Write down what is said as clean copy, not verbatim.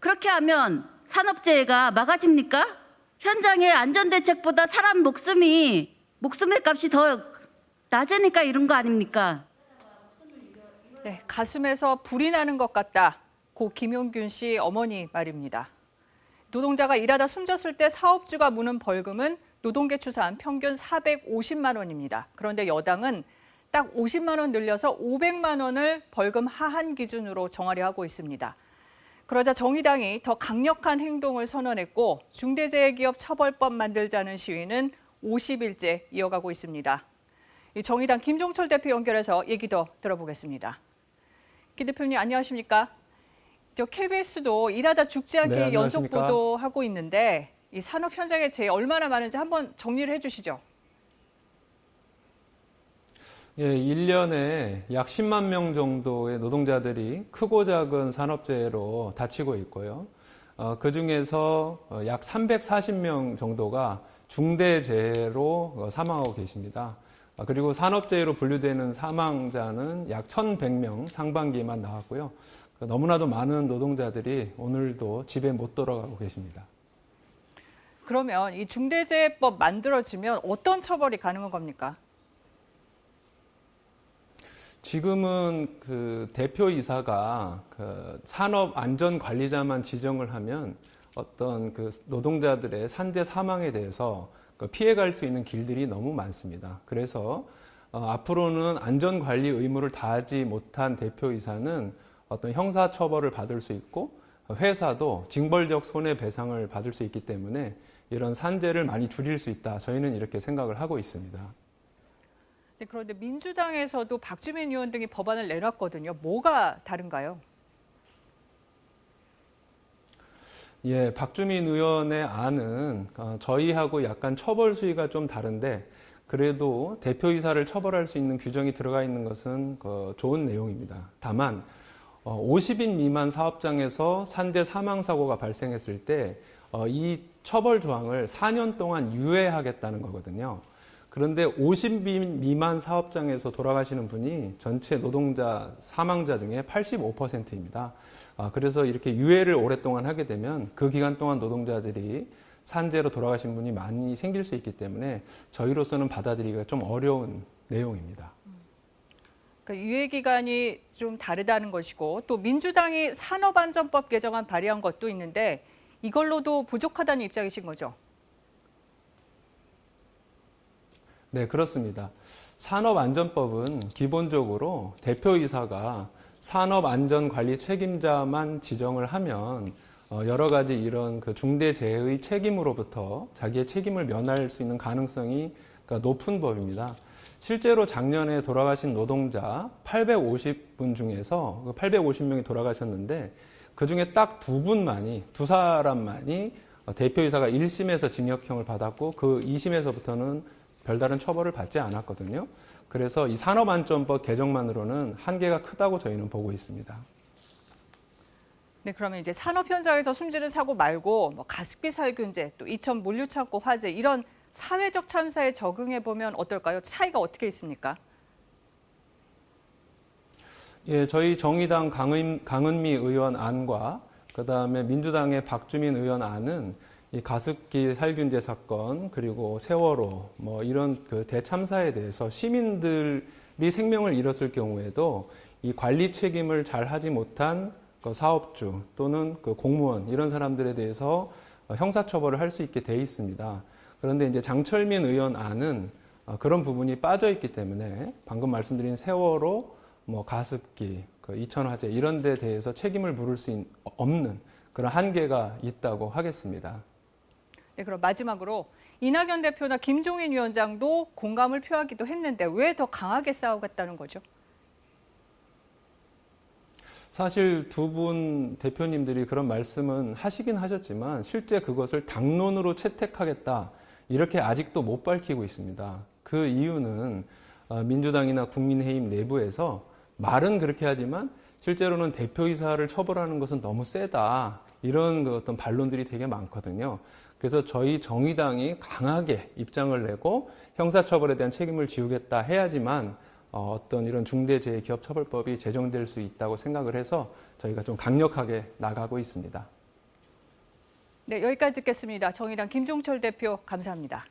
그렇게 하면 산업재해가 막아집니까? 현장의 안전대책보다 사람 목숨의 값이 더 낮으니까 이런 거 아닙니까? 네, 가슴에서 불이 나는 것 같다. 고 김용균 씨 어머니 말입니다. 노동자가 일하다 숨졌을 때 사업주가 무는 벌금은 노동계 추산 평균 450만 원입니다. 그런데 여당은 딱 50만 원 늘려서 500만 원을 벌금 하한 기준으로 정하려 하고 있습니다. 그러자 정의당이 더 강력한 행동을 선언했고 중대재해기업 처벌법 만들자는 시위는 50일째 이어가고 있습니다. 정의당 김종철 대표 연결해서 얘기 더 들어보겠습니다. 김 대표님 안녕하십니까? 저 KBS도 일하다 죽지 않게 연속 보도하고 있는데 이 산업 현장의 재해 얼마나 많은지 한번 정리를 해주시죠. 예, 1년에 약 10만 명 정도의 노동자들이 크고 작은 산업재해로 다치고 있고요. 그중에서 약 340명 정도가 중대재해로 사망하고 계십니다. 그리고 산업재해로 분류되는 사망자는 약 1,100명 상반기에만 나왔고요. 너무나도 많은 노동자들이 오늘도 집에 못 돌아가고 계십니다. 그러면 이 중대재해법 만들어지면 어떤 처벌이 가능한 겁니까? 지금은 그 대표이사가 그 산업안전관리자만 지정을 하면 어떤 그 노동자들의 산재 사망에 대해서 피해갈 수 있는 길들이 너무 많습니다. 그래서 앞으로는 안전관리 의무를 다하지 못한 대표이사는 어떤 형사처벌을 받을 수 있고 회사도 징벌적 손해배상을 받을 수 있기 때문에 이런 산재를 많이 줄일 수 있다. 저희는 이렇게 생각을 하고 있습니다. 네, 그런데 민주당에서도 박주민 의원 등이 법안을 내놨거든요. 뭐가 다른가요? 예, 박주민 의원의 안은 저희하고 약간 처벌 수위가 좀 다른데 그래도 대표이사를 처벌할 수 있는 규정이 들어가 있는 것은 좋은 내용입니다. 다만 50인 미만 사업장에서 산재 사망사고가 발생했을 때 이 처벌 조항을 4년 동안 유예하겠다는 거거든요. 그런데 50인 미만 사업장에서 돌아가시는 분이 전체 노동자 사망자 중에 85%입니다. 그래서 이렇게 유예를 오랫동안 하게 되면 그 기간 동안 노동자들이 산재로 돌아가신 분이 많이 생길 수 있기 때문에 저희로서는 받아들이기가 좀 어려운 내용입니다. 그러니까 유예 기간이 좀 다르다는 것이고 또 민주당이 산업안전법 개정안 발의한 것도 있는데 이걸로도 부족하다는 입장이신 거죠? 네, 그렇습니다. 산업안전법은 기본적으로 대표이사가 산업안전관리 책임자만 지정을 하면 여러 가지 이런 그 중대재해의 책임으로부터 자기의 책임을 면할 수 있는 가능성이 높은 법입니다. 실제로 작년에 돌아가신 노동자 850분 중에서 850명이 돌아가셨는데 그중에 딱 두 사람만이 대표이사가 1심에서 징역형을 받았고 그 2심에서부터는 별다른 처벌을 받지 않았거든요. 그래서 이 산업안전법 개정만으로는 한계가 크다고 저희는 보고 있습니다. 네, 그러면 이제 산업 현장에서 숨지는 사고 말고 뭐 가습기 살균제, 또 이천 물류창고 화재 이런 사회적 참사에 적응해 보면 어떨까요? 차이가 어떻게 있습니까? 예, 저희 정의당 강은미 의원 안과 그다음에 민주당의 박주민 의원 안은 이 가습기 살균제 사건 그리고 세월호 뭐 이런 그 대참사에 대해서 시민들이 생명을 잃었을 경우에도 이 관리 책임을 잘 하지 못한 그 사업주 또는 그 공무원 이런 사람들에 대해서 형사처벌을 할 수 있게 돼 있습니다. 그런데 이제 장철민 의원 안은 그런 부분이 빠져 있기 때문에 방금 말씀드린 세월호, 뭐 가습기, 그 이천화재 이런 데 대해서 책임을 물을 수 없는 그런 한계가 있다고 하겠습니다. 네, 그럼 마지막으로 이낙연 대표나 김종인 위원장도 공감을 표하기도 했는데 왜 더 강하게 싸우겠다는 거죠? 사실 두 분 대표님들이 그런 말씀은 하시긴 하셨지만 실제 그것을 당론으로 채택하겠다 이렇게 아직도 못 밝히고 있습니다. 그 이유는 민주당이나 국민의힘 내부에서 말은 그렇게 하지만 실제로는 대표이사를 처벌하는 것은 너무 세다 이런 어떤 반론들이 되게 많거든요. 그래서 저희 정의당이 강하게 입장을 내고 형사처벌에 대한 책임을 지우겠다 해야지만 어떤 이런 중대재해기업처벌법이 제정될 수 있다고 생각을 해서 저희가 좀 강력하게 나가고 있습니다. 네, 여기까지 듣겠습니다. 정의당 김종철 대표 감사합니다.